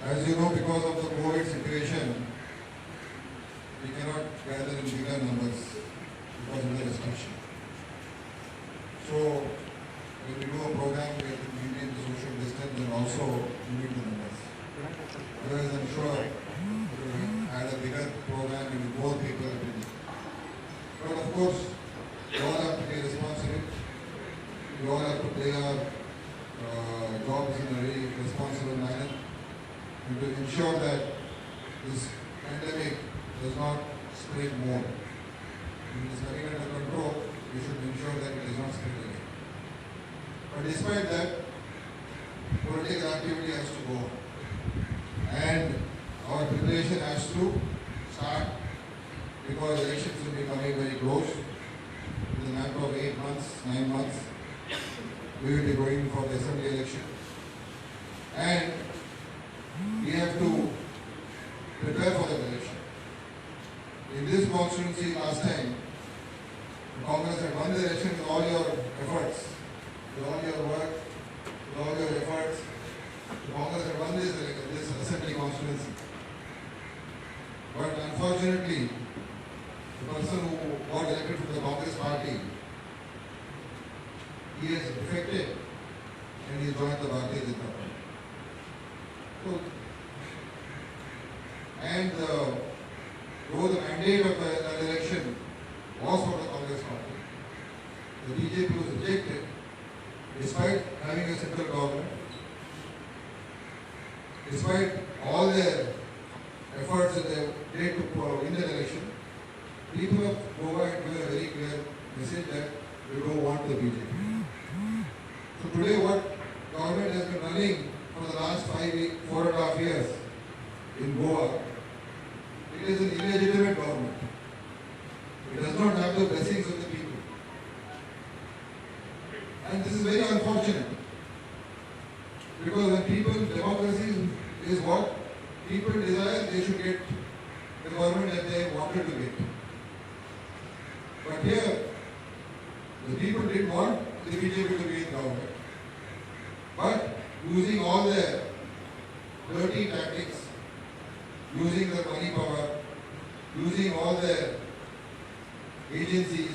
As you know, because of the COVID situation, we cannot gather in bigger numbers because of the restriction. So, when we do a program, we have to maintain the social distance and also limit the numbers. Otherwise, I'm sure we will add a bigger program and more people attending. But of course, we all have to be responsible. We all have to play our jobs in a very responsible manner and to ensure that this pandemic does not spread more. When it is coming under control, we should ensure that it does not spread again. But despite that, political activity has to go on. And our preparation has to start because elections will be coming very close. In a matter of 8 months, 9 months, we will be going for the assembly election. And we have to prepare for the election. In this constituency last time, the Congress had won the election with all your efforts, with all your work, with all your efforts. The Congress had won this assembly constituency. But unfortunately, the person who got elected from the Congress party, he has defected and he joined the Bharatiya Janata Party. So, and though the mandate of the election was for the Congress party, the BJP was rejected despite having a central government, despite all their efforts that they did to win the election. People of Goa had given a very clear message that we don't want the BJP. So today what government has been running for the last 4.5 years in Goa, it is an illegitimate government. It does not have the blessings of the people. And this is very unfortunate. Because when people, democracy is what people desire, they should get the government that they wanted to get. But here, the people didn't want the BJP to be in government. But using all their dirty tactics, using their money power, using all their agencies,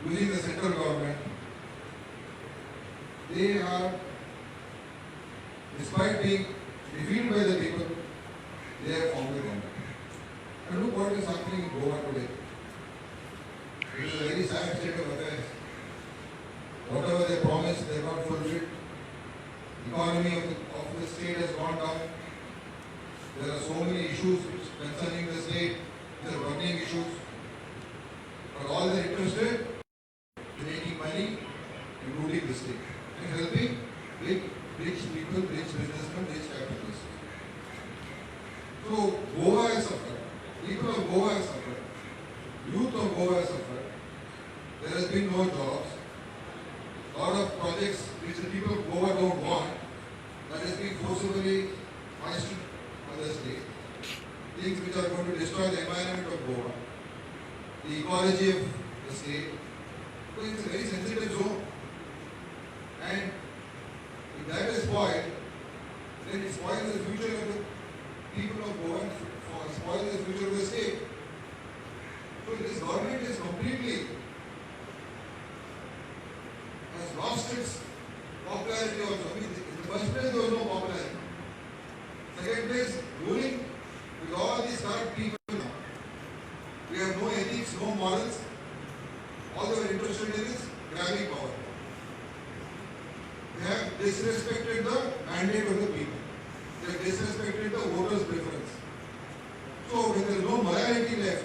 using the central government, they are, despite being defeated by the people, they have formed the government. And look what is happening in Goa today. It is a very sad state of affairs. Whatever they promised, they have not fulfilled. The economy of the state has gone down. There are so many issues concerning the state. There are burning issues. But all they are interested in making money and looting the state and helping big, rich people, rich businessmen, rich capitalists. So Goa has suffered. People of Goa have suffered. Youth of Goa has suffered. There has been no jobs. A lot of projects which the people of Goa don't want, that has been forcibly hoisted on the state. Things which are going to destroy the environment of Goa, the ecology of the state. So it's a very sensitive zone. And if that is spoiled, then it spoils the future of the people of Goa and spoils the future of the state. So this government is completely has lost its popularity also. I mean, in the first place there was no popularity. Second place, ruling with all these corrupt people now. We have no ethics, no morals. All they were interested in is grabbing power. They have disrespected the mandate of the people. They have disrespected the voters' preference. So when there is no morality left,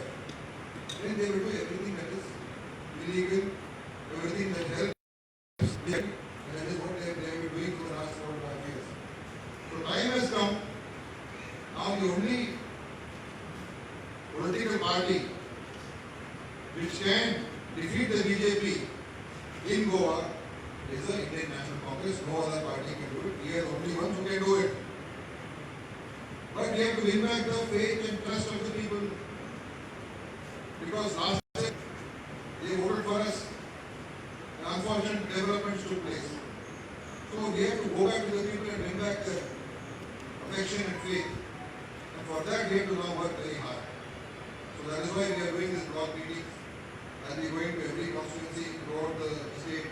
then they will do everything that is illegal, everything that helps. And that is what they have been doing for the last 4.5 years. So time has come. Now the only political party which can defeat the BJP in Goa is the Indian National Congress. No other party can do it. We are the only ones who can do it. But we have to win back the faith and trust of the people. Because last time they voted for us, the unfortunate developments took place. So we have to go back to the people and bring back the affection and faith. And for that we have to now work very hard. So that is why we are doing this block meetings. And we are going to every constituency throughout the state.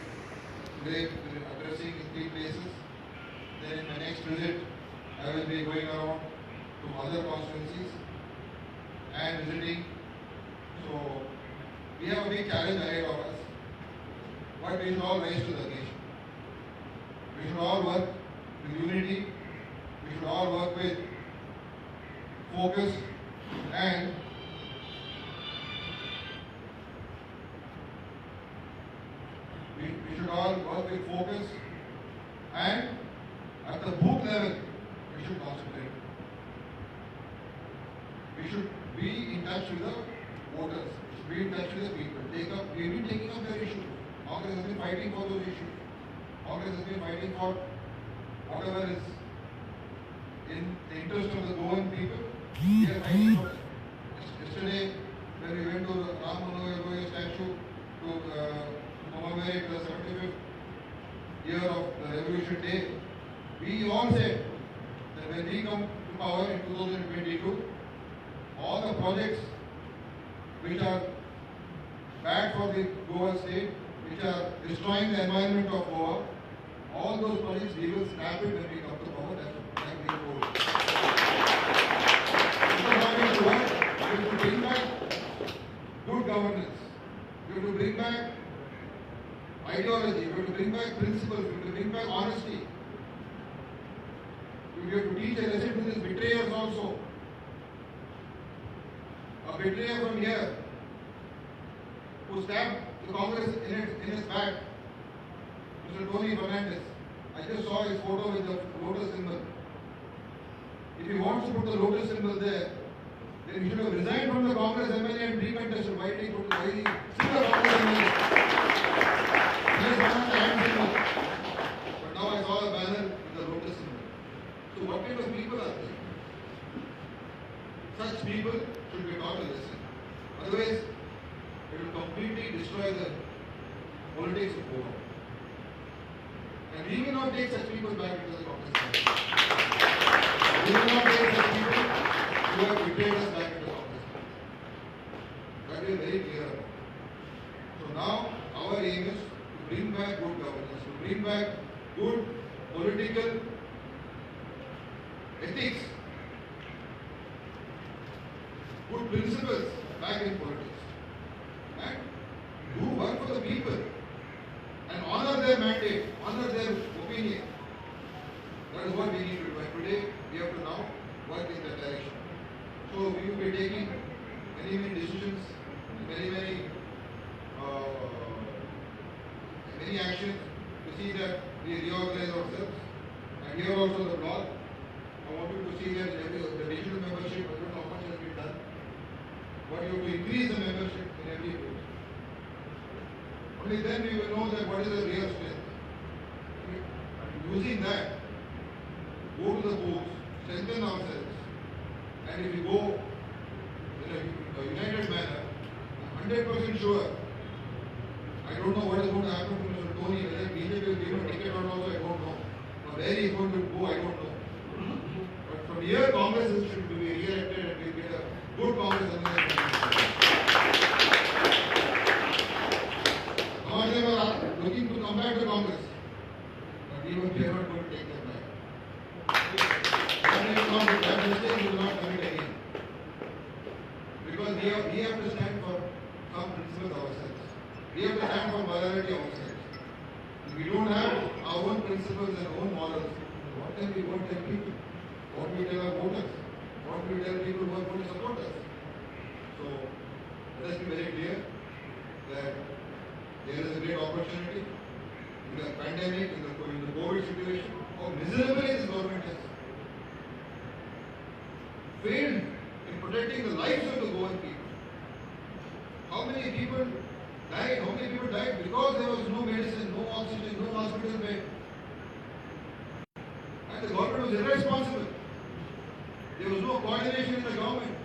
Today we are addressing in 3 places. Then in my next visit, I will be going around to other constituencies and visiting. So we have a big challenge ahead of us. But we should all rise to the occasion. We should all work with unity. We should all work with focus and we should all work with focus and at the booth level we should concentrate. We should be in touch with the voters. We should be in touch with the people. We have been taking up their issues. Congress has been fighting for those issues. Congress has been fighting for whatever is in the interest of the Goan people. We are fighting for it. Yesterday, when we went to the Ram Manohar Lohiya statue to commemorate the 75th year of the Revolution Day, we all said that when we come to power in 2022, all the projects which are bad for the Goa state, which are destroying the environment of Goa, all those projects we will scrap it when we come to power. That's what we told. We have to bring back good governance. We have to bring back ideology. We have to bring back principles. We have to bring back honesty. We have to teach a lesson to these betrayers also. A betrayer from here who stabbed the Congress in his back, Mr. Tony Fernandez. I just saw his photo with the lotus symbol. If he wants to put the lotus symbol there, then he should have resigned from the Congress MLA and recontested. Why did he put the still a Congress MLA? He has done the hand symbol. But now I saw a banner with the lotus symbol. So what kind of people are they? Such people should be taught a lesson. Otherwise, it will completely destroy the politics of Goa. And we will not take such people back into the Congress. We will not take such people who have betrayed us back into Congress. That we are very clear about. So now our aim is to bring back good governance, to bring back good political ethics, good principles back in politics. And do work for the people and honor their mandate, honor their opinion. That is what we need to do. And today we have to now work in that direction. So we will be taking many decisions, many actions to see that we reorganize ourselves. And here also the block. I want you to see that the digital membership, I don't know how much has been done, but you have to increase the membership in every booth. Only then we will know that what is the real strength. Using that, go to the booths, strengthen ourselves, and if we go in a united manner, I'm 100% sure. I don't know what is going to happen to Mr. Tony, whether BJP will give him a ticket or not, I don't know. Or where he is going to go, I don't know. But from here, Congress should be re-elected and we get a good Congress. Some of them are looking to come back to Congress, but we are not going to take them back. That mistake will not commit again. Because we have to stand for some principles ourselves. We have to stand for morality ourselves. If we don't have our own principles and own morals, what can we tell people? What we tell our voters? What we tell people who are going to support us? So let us be very clear that there is a great opportunity in the pandemic, in the COVID situation. How miserably this government has failed in protecting the lives of the Goan people. How many people died? How many people died because there was no medicine, no oxygen, no hospital bed? And the government was irresponsible. There was no coordination in the government.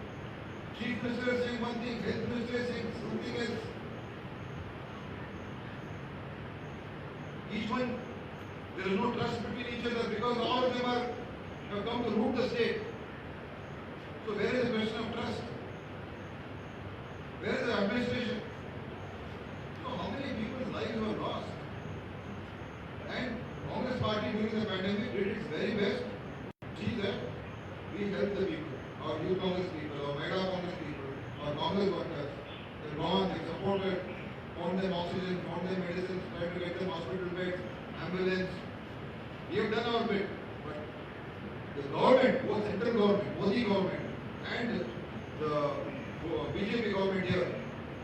Chief Minister is saying one thing, Health Minister is saying something else. Each one, there is no trust between each other because all of them are have come to root the state. So where is the question of trust? Where is the administration? So how many people's lives were lost? And Congress party during the pandemic did its very best to see that we help the people, our youth Congress people, our Mahila Congress people, our Congress workers. They've gone, they've supported, found them oxygen, found them medicines, tried to get them hospital beds, ambulance. We have done our bit. But the government, both central government, Modi government, and the BJP government here,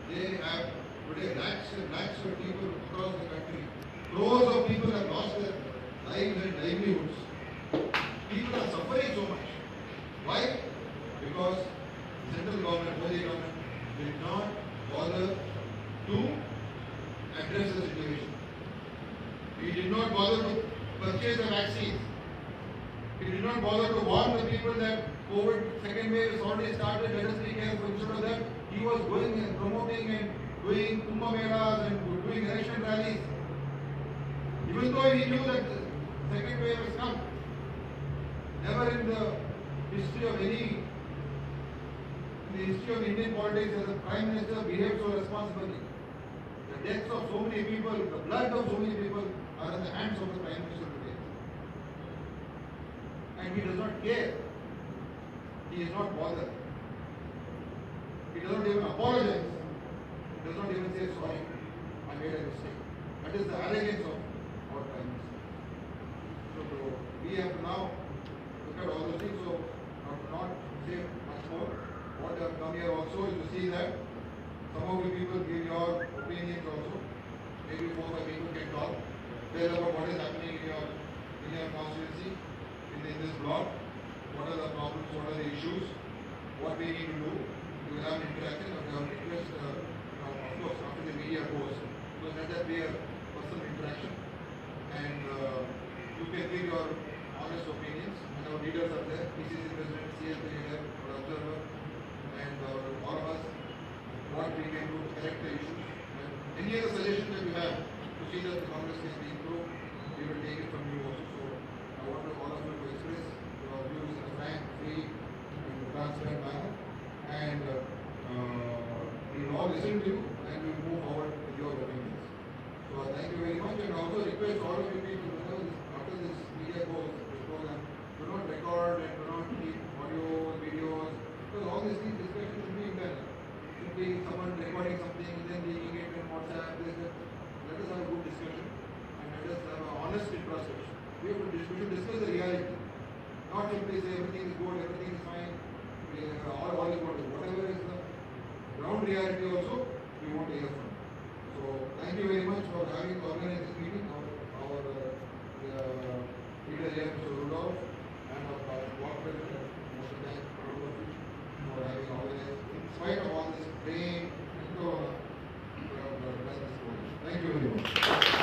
they have today lakhs and lakhs of people across the country. Crores of people have lost their lives and livelihoods. People are suffering so much. Why? Because the central government, Modi government, did not bother to address the situation. He did not bother to purchase the vaccines. He did not bother to warn the people that COVID second wave has already started, let us be careful. Instead of that, he was going and promoting and doing Kumbh Melas and doing election rallies. Even though he knew that the second wave has come. Never in the history of Indian politics has a prime minister behaved so responsibly. The deaths of so many people, the blood of so many people are in the hands of the prime minister today. And he does not care. He is not bothered. He does not even apologize. He does not even say sorry. I made a mistake. That is the arrogance of our prime minister. So we have to now look at all those things. So not say much more. What I have come here also is to see that some of you people give your opinions also. Maybe 4 or 5 people can talk. Tell about what is happening in your constituency, in this block. What are the problems, what are the issues, what we need to do. You will have an interaction, but you have request, of course, after the media goes. So let that be a personal interaction. And you can give your honest opinions. And our leaders are there, PCC President, CSP leader, our observer, and all of us, what we can do to correct the issues. And any other suggestions that you have to see that the Congress can be improved, we will take it from you also. So I want all of you to express your views in a frank, free, and transparent manner. And we will all listen to you and we will move forward with your opinions. So thank you very much, and also request all of you people, after this media goes, this program, do not record and do not keep audio, videos, because all these things, discussions should be internal. Should be someone recording something and then leaking it in WhatsApp, this, that. Let us have a good discussion and let us have an honest introspection. We should discuss the reality. Not simply say everything is good, everything is fine, all is good. Whatever is the ground reality also, we want to hear from. So thank you very much for having organized this meeting. Our leader here, Mr. Rudolph, and our block president, Mr. Dan, for having organized, in spite of all this rain and corona, we have done this program. Thank you very much.